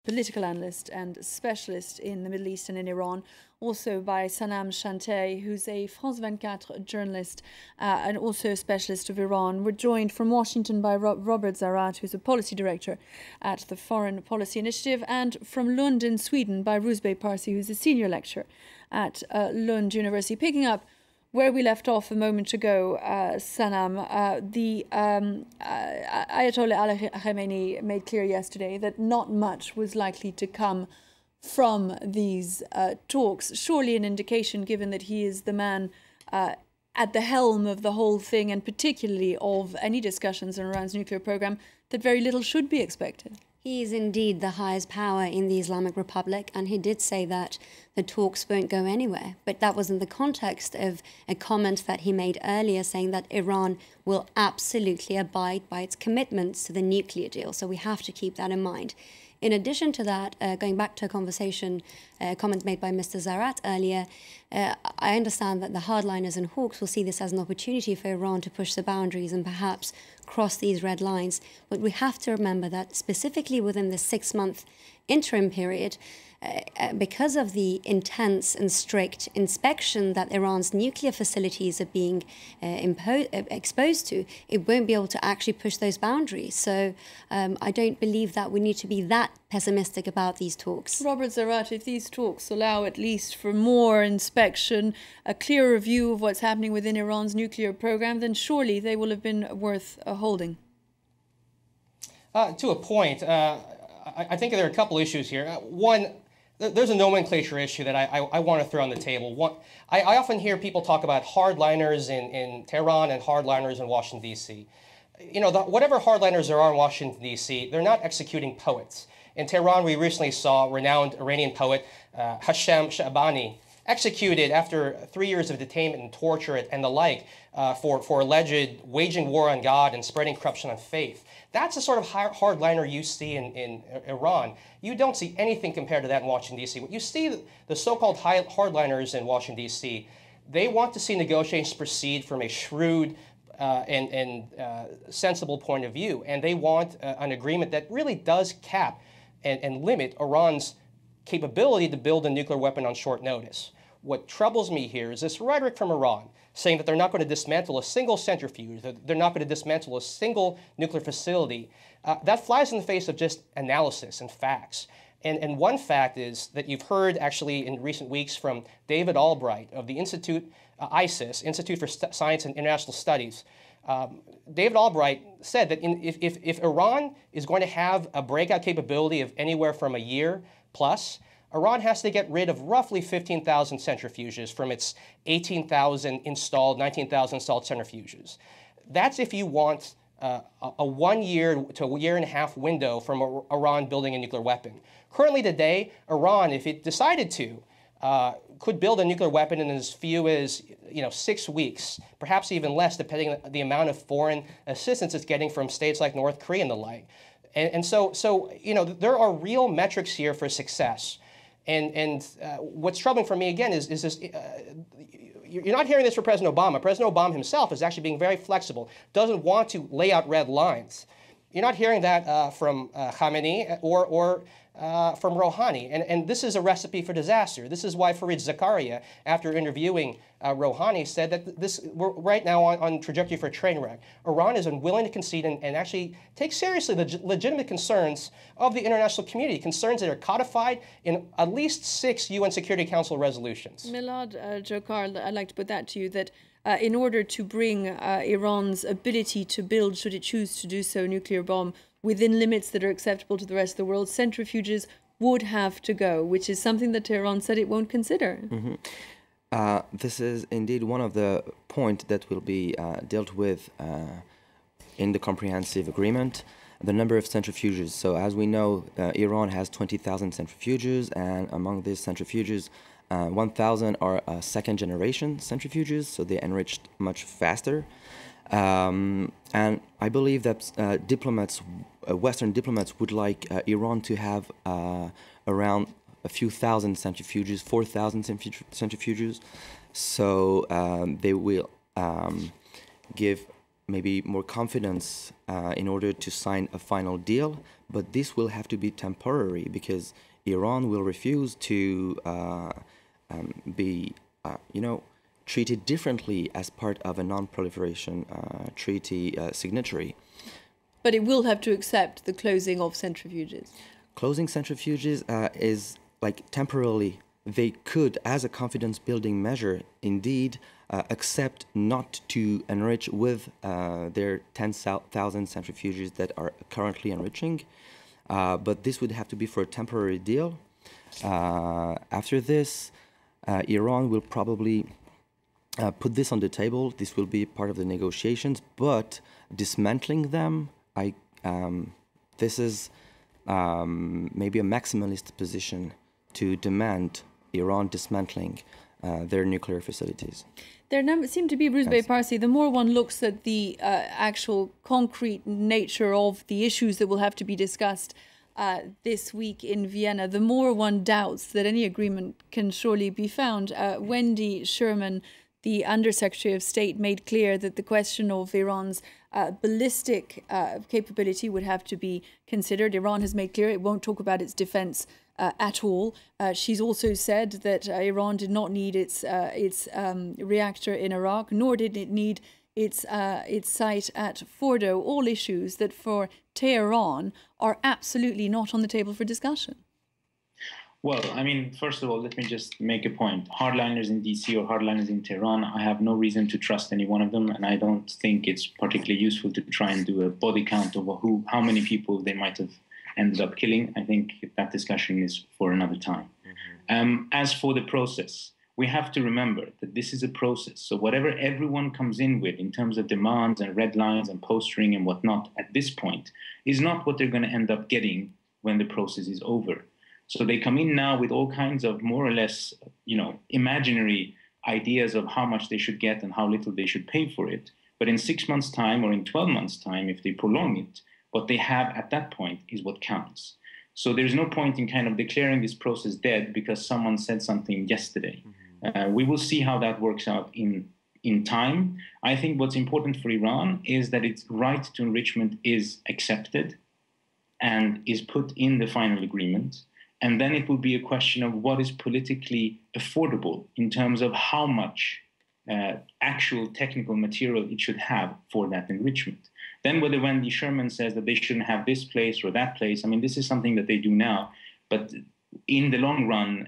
political analyst and specialist in the Middle East and in Iran. Also by Sanam SHANTYAEI, who's a France 24 journalist and also a specialist of Iran. We're joined from Washington by Robert ZARATE, who's a policy director at the Foreign Policy Initiative, and from Lund in Sweden by Rouzbeh, PARSI, who's a senior lecturer at Lund University. Picking up where we left off a moment ago, Sanam, the Ayatollah Ali Khamenei made clear yesterday that not much was likely to come from these talks. Surely an indication, given that he is the man at the helm of the whole thing, and particularly of any discussions on Iran's nuclear program, that very little should be expected. He is indeed the highest power in the Islamic Republic, and he did say that the talks won't go anywhere. But that was in the context of a comment that he made earlier saying that Iran will absolutely abide by its commitments to the nuclear deal. So we have to keep that in mind. In addition to that, going back to a comment made by Mr. ZARATE earlier, I understand that the hardliners and hawks will see this as an opportunity for Iran to push the boundaries and perhaps cross these red lines. But we have to remember that specifically within the 6-month interim period, because of the intense and strict inspection that Iran's nuclear facilities are being exposed to, it won't be able to actually push those boundaries. So I don't believe that we need to be that pessimistic about these talks. Robert ZARATE, if these talks allow at least for more inspection, a clearer view of what's happening within Iran's nuclear program, then surely they will have been worth holding. To a point, I think there are a couple issues here. One, there's a nomenclature issue that I want to throw on the table. I often hear people talk about hardliners in Tehran and hardliners in Washington, D.C. You know, whatever hardliners there are in Washington, D.C., they're not executing poets. In Tehran, we recently saw renowned Iranian poet Hasham Shahbani executed after 3 years of detainment and torture and the like for alleged waging war on God and spreading corruption on faith. That's the sort of hardliner you see in Iran. You don't see anything compared to that in Washington, D.C. What you see, the so-called hardliners in Washington, D.C., they want to see negotiations proceed from a shrewd and sensible point of view. And they want an agreement that really does cap and limit Iran's capability to build a nuclear weapon on short notice. What troubles me here is this rhetoric from Iran saying that they're not going to dismantle a single centrifuge, that they're not going to dismantle a single nuclear facility. That flies in the face of just analysis and facts. And one fact is that you've heard actually in recent weeks from David Albright of the Institute, ISIS, Institute for Science and International Studies. David Albright said that if Iran is going to have a breakout capability of anywhere from a year plus, Iran has to get rid of roughly 15,000 centrifuges from its 18,000 installed, 19,000 installed centrifuges. That's if you want a 1 year to a year and a half window from Iran building a nuclear weapon. Currently today, Iran, if it decided to, could build a nuclear weapon in as few as 6 weeks, perhaps even less, depending on the amount of foreign assistance it's getting from states like North Korea and the like. And so there are real metrics here for success. And what's troubling for me, again, is this, you're not hearing this from President Obama. President Obama himself is actually being very flexible, doesn't want to lay out red lines. You're not hearing that from Khamenei or from Rouhani. And this is a recipe for disaster. This is why Fareed Zakaria, after interviewing Rouhani, said that we're right now on trajectory for a train wreck. Iran is unwilling to concede and actually take seriously the legitimate concerns of the international community, concerns that are codified in at least 6 UN Security Council resolutions. Milad, JOKAR, I'd like to put that to you, that in order to bring Iran's ability to build, should it choose to do so, nuclear bomb within limits that are acceptable to the rest of the world, centrifuges would have to go, which is something that Tehran said it won't consider. Mm-hmm. This is indeed one of the points that will be dealt with in the comprehensive agreement, the number of centrifuges. So as we know, Iran has 20,000 centrifuges, and among these centrifuges, 1,000 are second-generation centrifuges, so they enriched much faster. And I believe that Western diplomats would like Iran to have around a few thousand centrifuges, 4,000 centrifuges. So they will give maybe more confidence in order to sign a final deal. but this will have to be temporary because Iran will refuse to be, treated differently as part of a non-proliferation treaty signatory. But it will have to accept the closing of centrifuges. Closing centrifuges is like temporarily. They could, as a confidence-building measure, indeed accept not to enrich with their 10,000 centrifuges that are currently enriching, but this would have to be for a temporary deal. After this, Iran will probably put this on the table. This will be part of the negotiations, but dismantling them, this is maybe a maximalist position to demand Iran dismantling their nuclear facilities. There seem to be, Rouzbeh, PARSI, the more one looks at the actual concrete nature of the issues that will have to be discussed this week in Vienna, the more one doubts that any agreement can surely be found. Wendy Sherman, the Undersecretary of State, made clear that the question of Iran's ballistic capability would have to be considered. Iran has made clear it won't talk about its defense at all. She's also said that Iran did not need its reactor in Iraq, nor did it need its site at Fordo, all issues that for Tehran are absolutely not on the table for discussion. Well, I mean, first of all, let me just make a point. Hardliners in DC or hardliners in Tehran, I have no reason to trust any one of them, and I don't think it's particularly useful to try and do a body count of how many people they might have ended up killing. I think that discussion is for another time. As for the process, we have to remember that this is a process. So whatever everyone comes in with in terms of demands and red lines and postering and whatnot at this point is not what they're going to end up getting when the process is over. So they come in now with all kinds of more or less, imaginary ideas of how much they should get and how little they should pay for it. But in 6 months' time or in 12 months' time, if they prolong it, what they have at that point is what counts. So there's no point in kind of declaring this process dead because someone said something yesterday. We will see how that works out in time. I think what's important for Iran is that its right to enrichment is accepted and is put in the final agreement. And then it will be a question of what is politically affordable in terms of how much actual technical material it should have for that enrichment. Then whether Wendy Sherman says that they shouldn't have this place or that place, I mean, this is something that they do now. But in the long run,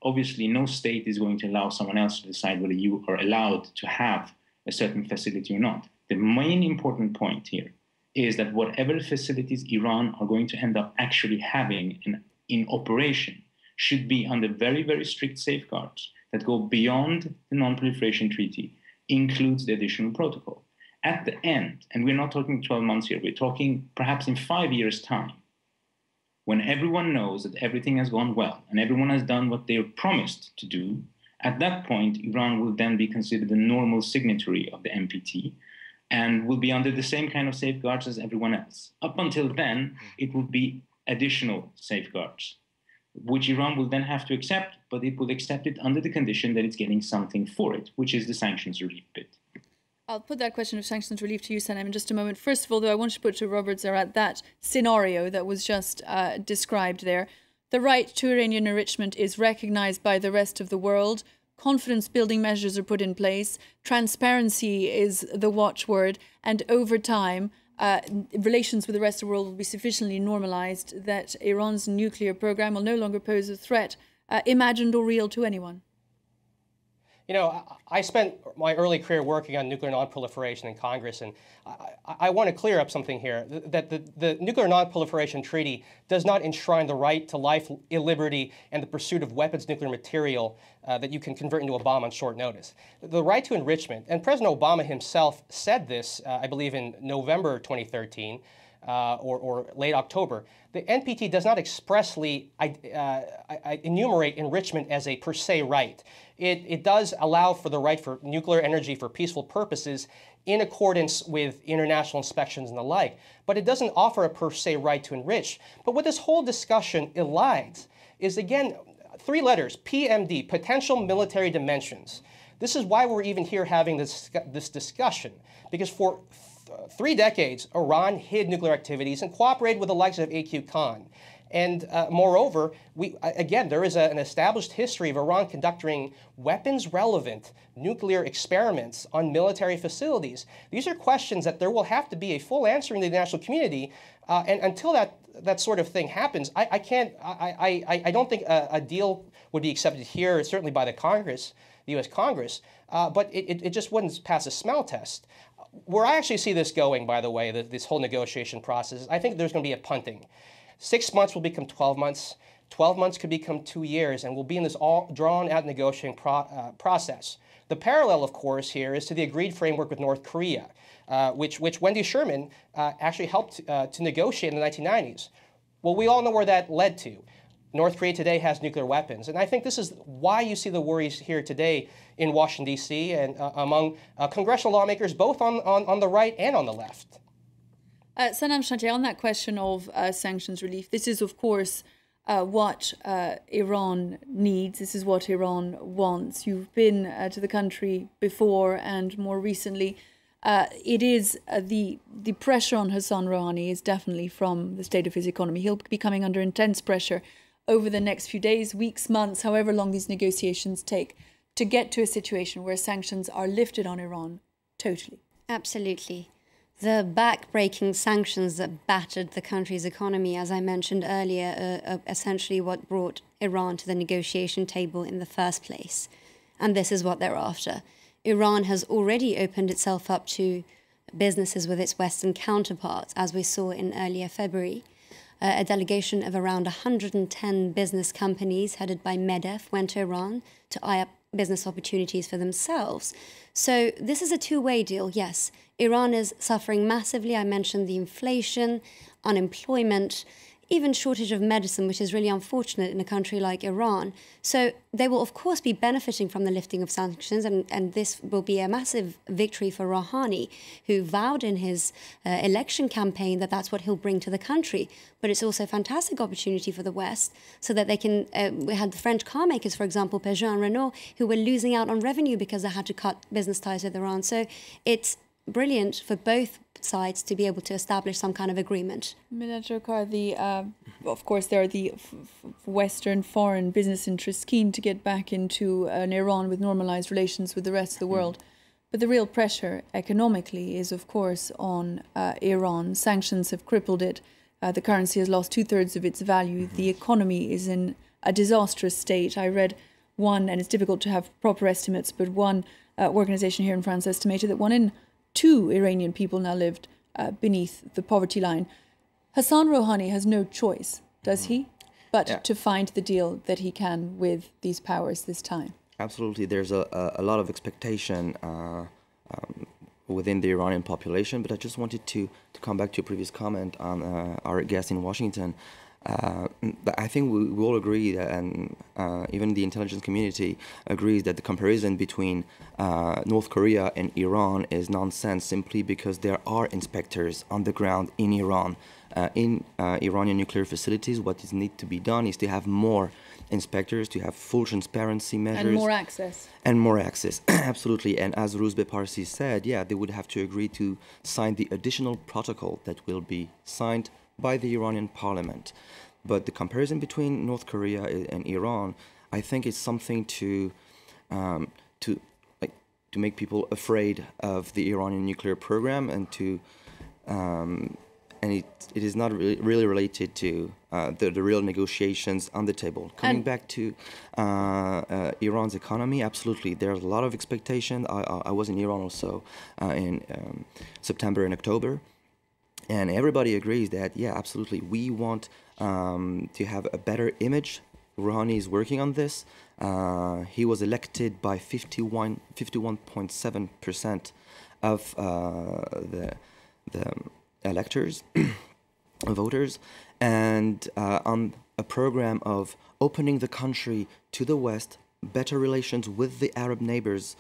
obviously no state is going to allow someone else to decide whether you are allowed to have a certain facility or not. The main important point here is that whatever facilities Iran are going to end up actually having in operation should be under very, very strict safeguards that go beyond the Non-Proliferation Treaty, includes the additional protocol. At the end, and we're not talking 12 months here, we're talking perhaps in 5 years' time, when everyone knows that everything has gone well and everyone has done what they promised to do, at that point, Iran will then be considered a normal signatory of the NPT and will be under the same kind of safeguards as everyone else. Up until then, it will be additional safeguards, which Iran will then have to accept, but it will accept it under the condition that it's getting something for it, which is the sanctions relief bit. I'll put that question of sanctions relief to you, Sanam, in just a moment. First of all, though, I want to put to Robert Zarat that scenario that was just described there. The right to uranium enrichment is recognized by the rest of the world. Confidence-building measures are put in place. Transparency is the watchword. And over time, relations with the rest of the world will be sufficiently normalized that Iran's nuclear program will no longer pose a threat, imagined or real, to anyone. You know, I spent my early career working on nuclear non-proliferation in Congress, and I want to clear up something here, that the Nuclear Non-Proliferation Treaty does not enshrine the right to life, liberty, and the pursuit of weapons nuclear material that you can convert into a bomb on short notice. The right to enrichment, and President Obama himself said this, I believe in November 2013, or late October, the NPT does not expressly enumerate enrichment as a per se right. It does allow for the right for nuclear energy for peaceful purposes in accordance with international inspections and the like, but it doesn't offer a per se right to enrich. But what this whole discussion elides is, again, 3 letters, PMD, potential military dimensions. This is why we're even here having this discussion, because for 3 decades, Iran hid nuclear activities and cooperated with the likes of A.Q. Khan. And moreover, again, there is an established history of Iran conducting weapons-relevant nuclear experiments on military facilities. These are questions that there will have to be a full answer in the international community, and until that sort of thing happens, I don't think a deal would be accepted here, certainly by the Congress, the U.S. Congress, but it just wouldn't pass a smell test. Where I actually see this going, by the way, this whole negotiation process, I think there's going to be a punting. 6 months will become 12 months. 12 months could become 2 years, and we'll be in this all drawn-out negotiating process. The parallel, of course, here is to the agreed framework with North Korea, which Wendy Sherman actually helped to negotiate in the 1990s. Well, we all know where that led to. North Korea today has nuclear weapons, and I think this is why you see the worries here today in Washington, D.C., and among congressional lawmakers, both on the right and on the left. Sanam, SHANTYAEI, on that question of sanctions relief, this is, of course, what Iran needs. This is what Iran wants. You've been to the country before and more recently. It is the pressure on Hassan Rouhani is definitely from the state of his economy. He'll be coming under intense pressure over the next few days, weeks, months, however long these negotiations take, to get to a situation where sanctions are lifted on Iran totally. Absolutely. The back-breaking sanctions that battered the country's economy, as I mentioned earlier, are essentially what brought Iran to the negotiation table in the first place. And this is what they're after. Iran has already opened itself up to businesses with its Western counterparts, as we saw in earlier February. A delegation of around 110 business companies headed by MEDEF went to Iran to eye up business opportunities for themselves. So this is a two-way deal, yes. Iran is suffering massively. I mentioned the inflation, unemployment, even shortage of medicine, which is really unfortunate in a country like Iran. So they will, of course, be benefiting from the lifting of sanctions, and this will be a massive victory for Rouhani, who vowed in his election campaign that that's what he'll bring to the country. But it's also a fantastic opportunity for the West, so that they can, we had the French car makers, for example, Peugeot and Renault, who were losing out on revenue because they had to cut business ties with Iran. So it's brilliant for both sides to be able to establish some kind of agreement. Milad, JOKAR, of course, there are the Western foreign business interests keen to get back into an Iran with normalized relations with the rest of the world. But the real pressure economically is, of course, on Iran. Sanctions have crippled it. The currency has lost 2/3 of its value. The economy is in a disastrous state. I read one, and it's difficult to have proper estimates, but one organization here in France estimated that 1 in 2 Iranian people now lived beneath the poverty line. Hassan Rouhani has no choice, does he, but to find the deal that he can with these powers this time. Absolutely. There's a lot of expectation within the Iranian population, but I just wanted to come back to a previous comment on our guest in Washington. I think we all agree that, and even the intelligence community agrees, that the comparison between North Korea and Iran is nonsense, simply because there are inspectors on the ground in Iran, in Iranian nuclear facilities. What is need to be done is to have more inspectors, to have full transparency measures. And more access. And more access, absolutely. And as Rouzbeh PARSI said, yeah, they would have to agree to sign the additional protocol that will be signed by the Iranian parliament. But the comparison between North Korea and Iran, I think, is something to make people afraid of the Iranian nuclear program, and to and it is not really related to the real negotiations on the table. Coming back to Iran's economy, absolutely, there's a lot of expectation. I was in Iran also in September and October. And everybody agrees that, yeah, absolutely, we want to have a better image. Rouhani is working on this. He was elected by 51.7% of the electors, voters, and on a program of opening the country to the West, better relations with the Arab neighbors,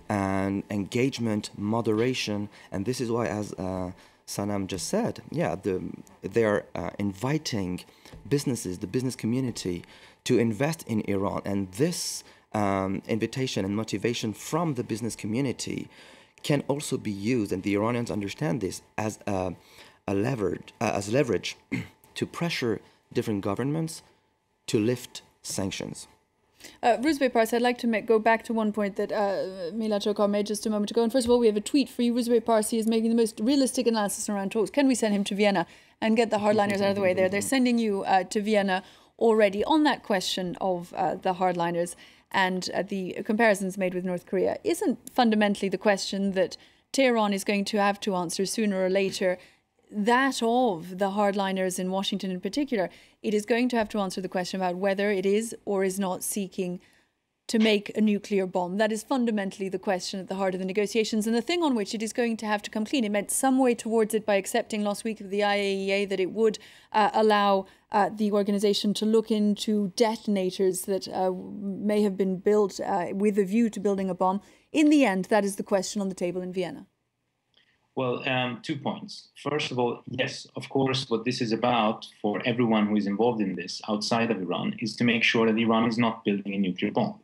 and engagement, moderation. And this is why, as Sanam just said, yeah, they are inviting businesses, the business community, to invest in Iran. And this invitation and motivation from the business community can also be used, and the Iranians understand this, as leverage to pressure different governments to lift sanctions. Rouzbeh, PARSI, I'd like to go back to one point that Milad JOKAR made just a moment ago. And first of all, we have a tweet for you. Rouzbeh PARSI is making the most realistic analysis around talks. Can we send him to Vienna and get the hardliners out of the way there? They're sending you to Vienna already. On that question of the hardliners and the comparisons made with North Korea, isn't fundamentally the question that Tehran is going to have to answer sooner or later that of the hardliners in Washington in particular? It is going to have to answer the question about whether it is or is not seeking to make a nuclear bomb. That is fundamentally the question at the heart of the negotiations, and the thing on which it is going to have to come clean. It meant some way towards it by accepting last week of the IAEA that it would allow the organization to look into detonators that may have been built with a view to building a bomb. In the end, that is the question on the table in Vienna. Well, 2 points. First of all, yes, of course, what this is about for everyone who is involved in this outside of Iran is to make sure that Iran is not building a nuclear bomb.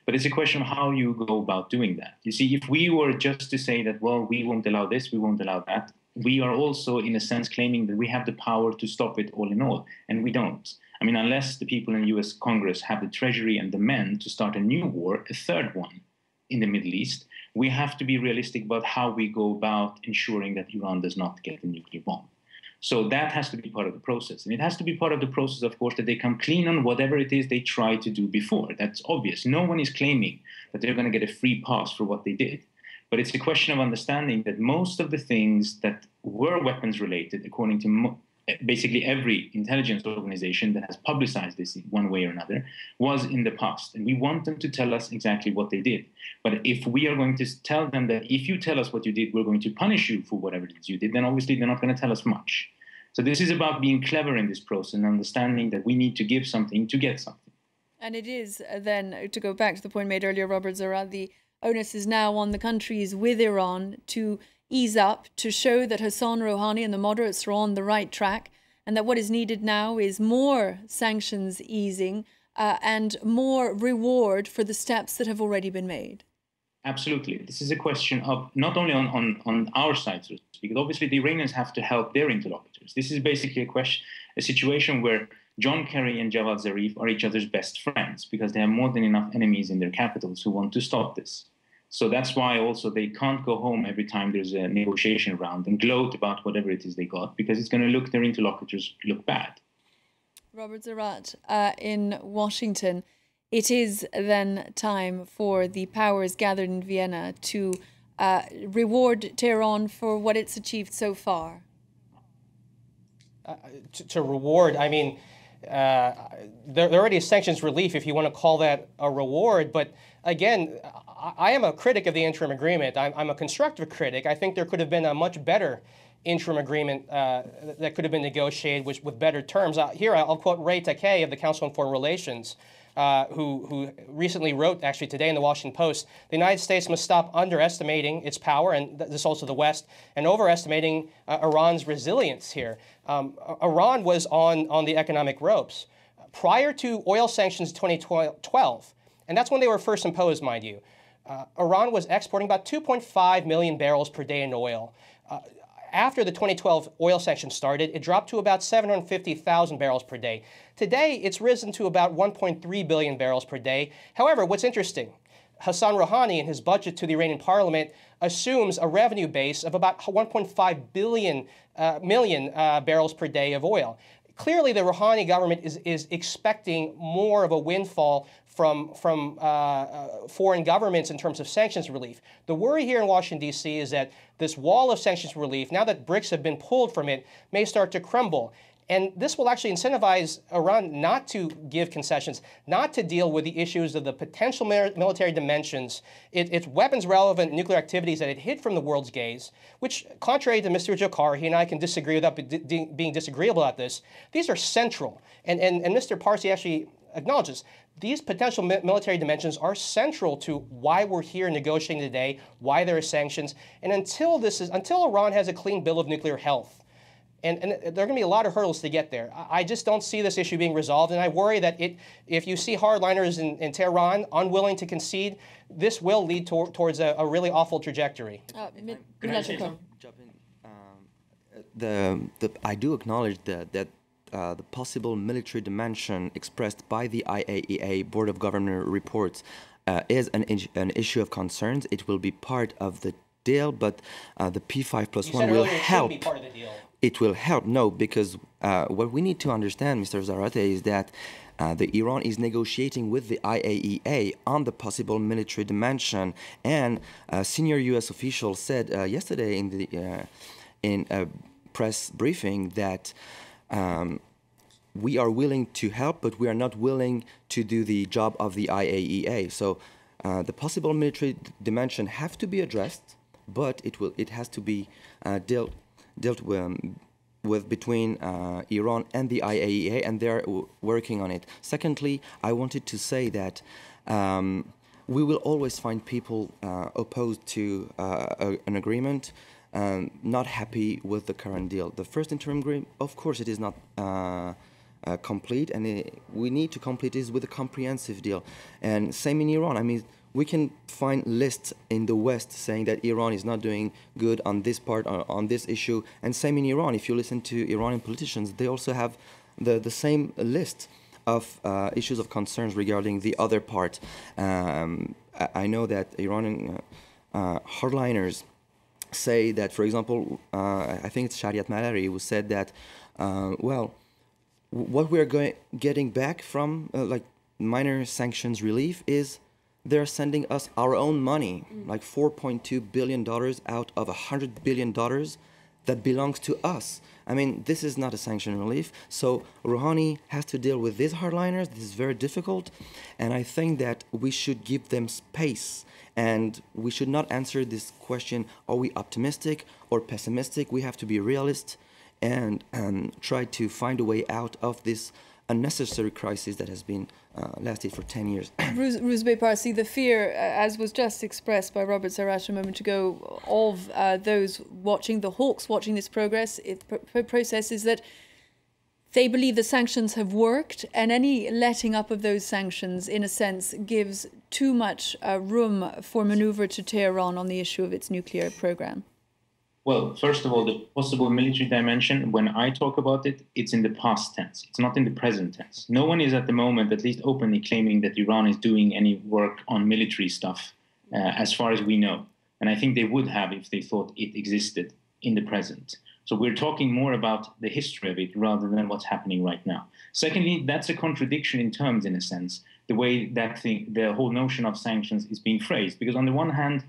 But it's a question of how you go about doing that. You see, if we were just to say that, well, we won't allow this, we won't allow that, we are also, in a sense, claiming that we have the power to stop it all in all, and we don't. I mean, unless the people in the US Congress have the treasury and the men to start a new war, a third one in the Middle East, we have to be realistic about how we go about ensuring that Iran does not get a nuclear bomb. So that has to be part of the process. And it has to be part of the process, of course, that they come clean on whatever it is they tried to do before. That's obvious. No one is claiming that they're going to get a free pass for what they did. But it's a question of understanding that most of the things that were weapons related, according to basically every intelligence organization that has publicized this in one way or another, was in the past. And we want them to tell us exactly what they did. But if we are going to tell them that if you tell us what you did, we're going to punish you for whatever it is you did, then obviously they're not going to tell us much. So this is about being clever in this process and understanding that we need to give something to get something. And it is then, to go back to the point made earlier, Robert Zarate, the onus is now on the countries with Iran to ease up, to show that Hassan Rouhani and the moderates are on the right track, and that what is needed now is more sanctions easing and more reward for the steps that have already been made. Absolutely. This is a question of not only on our side, so to speak, but obviously the Iranians have to help their interlocutors. This is basically a situation where John Kerry and Javad Zarif are each other's best friends because they have more than enough enemies in their capitals who want to stop this. So that's why also they can't go home every time there's a negotiation round and gloat about whatever it is they got, because it's going to look, their interlocutors look bad. Robert Zarate, in Washington, it is then time for the powers gathered in Vienna to reward Tehran for what it's achieved so far. To reward, I mean, there already is sanctions relief, if you want to call that a reward. But again, I am a critic of the interim agreement. I'm a constructive critic. I think there could have been a much better interim agreement that could have been negotiated with better terms. Here, I'll quote Ray Takei of the Council on Foreign Relations, who recently wrote, actually today in the Washington Post, the United States must stop underestimating its power, and this also the West, and overestimating Iran's resilience here. Iran was on the economic ropes. Prior to oil sanctions in 2012, and that's when they were first imposed, mind you, Iran was exporting about 2.5 million barrels per day in oil. After the 2012 oil sanctions started, it dropped to about 750,000 barrels per day. Today, it's risen to about 1.3 billion barrels per day. However, what's interesting, Hassan Rouhani, in his budget to the Iranian parliament, assumes a revenue base of about 1.5 million barrels per day of oil. Clearly, the Rouhani government is expecting more of a windfall from foreign governments in terms of sanctions relief. The worry here in Washington, D.C. is that this wall of sanctions relief, now that bricks have been pulled from it, may start to crumble. And this will actually incentivize Iran not to give concessions, not to deal with the issues of the potential military dimensions, its weapons-relevant nuclear activities that it hid from the world's gaze, which, contrary to Mr. JOKAR, he and I can disagree without being disagreeable about this. These are central. And Mr. PARSI actually acknowledges these potential military dimensions are central to why we're here negotiating today, why there are sanctions. And until Iran has a clean bill of nuclear health, And there are going to be a lot of hurdles to get there. I just don't see this issue being resolved, and I worry that if you see hardliners in Tehran unwilling to concede, this will lead towards a really awful trajectory. I do acknowledge that the possible military dimension expressed by the IAEA Board of Governor reports is an issue of concerns. It will be part of the deal, but the P5+1 will help. It shouldn't be part of the deal. It will help, no, because what we need to understand, Mr. Zarate, is that Iran is negotiating with the IAEA on the possible military dimension, and a senior U.S. official said yesterday in a press briefing that we are willing to help, but we are not willing to do the job of the IAEA. So the possible military dimension have to be addressed, but it has to be dealt with between Iran and the IAEA, and they're working on it. Secondly, I wanted to say that we will always find people opposed to an agreement, not happy with the current deal. The first interim agreement, of course, it is not complete, and we need to complete this with a comprehensive deal. And same in Iran. I mean, we can find lists in the West saying that Iran is not doing good on this part, on this issue, and same in Iran. If you listen to Iranian politicians, they also have the same list of issues of concerns regarding the other part. I know that Iranian hardliners say that, for example, I think it's Shariat Malari who said that, well, what we're getting back from like minor sanctions relief is they're sending us our own money, like $4.2 billion out of $100 billion that belongs to us. I mean, this is not a sanction relief. So Rouhani has to deal with these hardliners. This is very difficult. And I think that we should give them space. And we should not answer this question, are we optimistic or pessimistic? We have to be realist and try to find a way out of this unnecessary crisis that has been lasted for 10 years. Rouzbeh PARSI, the fear, as was just expressed by Robert Zarate a moment ago, of those watching, the hawks watching this process, is that they believe the sanctions have worked, and any letting up of those sanctions, in a sense, gives too much room for maneuver to Tehran on the issue of its nuclear program. Well, first of all, the possible military dimension, when I talk about it, it's in the past tense. It's not in the present tense. No one is at the moment, at least openly, claiming that Iran is doing any work on military stuff, as far as we know. And I think they would have if they thought it existed in the present. So we're talking more about the history of it rather than what's happening right now. Secondly, that's a contradiction in terms, in a sense, the way that the whole notion of sanctions is being phrased. Because on the one hand,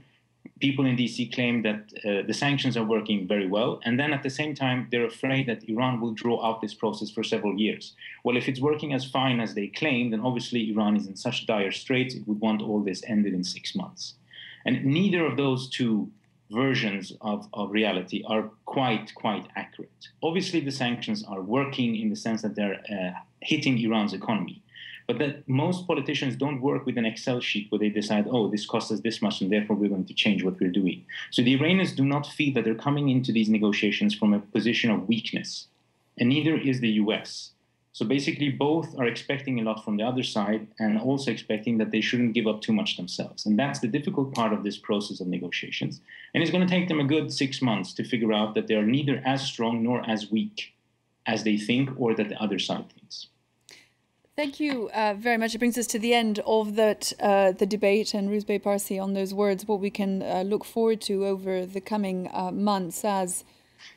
people in DC claim that the sanctions are working very well, and then at the same time, they're afraid that Iran will draw out this process for several years. Well, if it's working as fine as they claim, then obviously Iran is in such dire straits, it would want all this ended in 6 months. And neither of those two versions of reality are quite accurate. Obviously, the sanctions are working in the sense that they're hitting Iran's economy. But that most politicians don't work with an Excel sheet where they decide, oh, this costs us this much, and therefore we're going to change what we're doing. So the Iranians do not feel that they're coming into these negotiations from a position of weakness, and neither is the US. So basically, both are expecting a lot from the other side and also expecting that they shouldn't give up too much themselves. And that's the difficult part of this process of negotiations. And it's going to take them a good 6 months to figure out that they are neither as strong nor as weak as they think or that the other side thinks. Thank you very much. It brings us to the end of that the debate, and Rouzbeh PARSI, on those words, what we can look forward to over the coming months as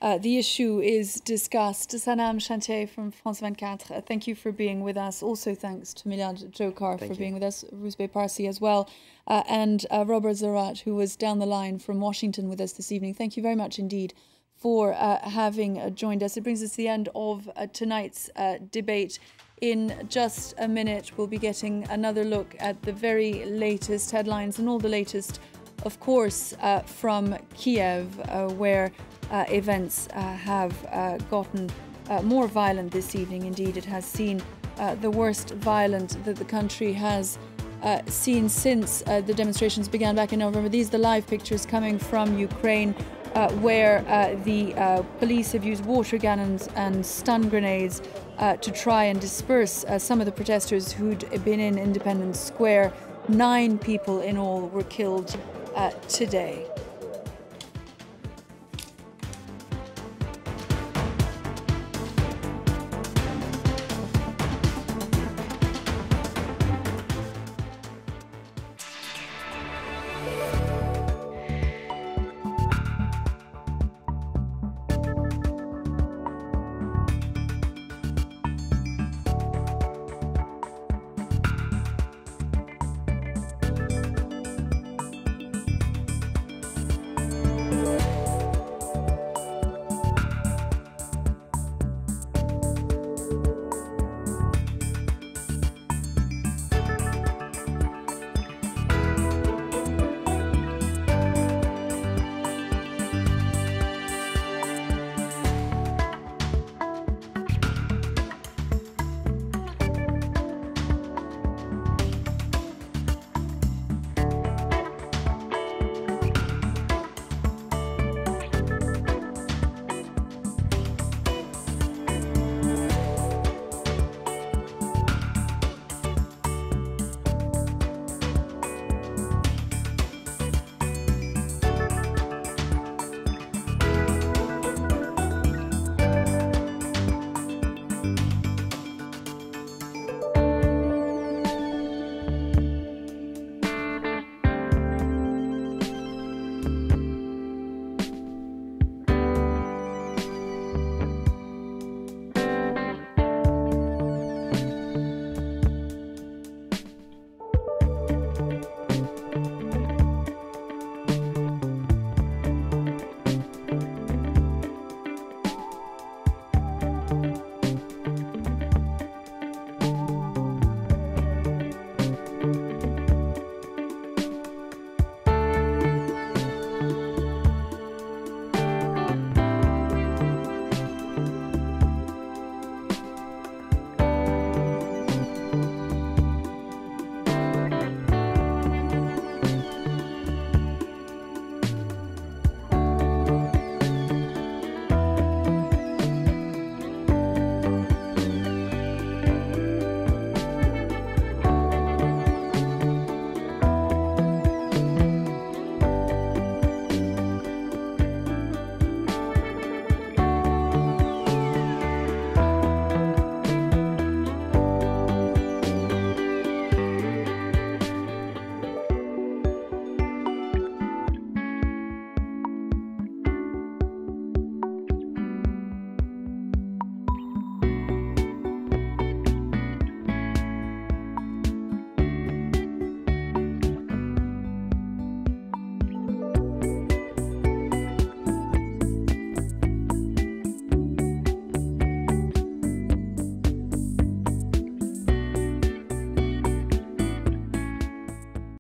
the issue is discussed. Sanam, SHANTYAEI from France 24, thank you for being with us. Also thanks to Milad, JOKAR for being with us, Rouzbeh PARSI as well, and Robert Zarate, who was down the line from Washington with us this evening. Thank you very much indeed for having joined us. It brings us to the end of tonight's debate. In just a minute, we'll be getting another look at the very latest headlines and all the latest, of course, from Kiev, where events have gotten more violent this evening. Indeed, it has seen the worst violence that the country has seen since the demonstrations began back in November. These are the live pictures coming from Ukraine, where the police have used water cannons and stun grenades to try and disperse some of the protesters who'd been in Independence Square. 9 people in all were killed today.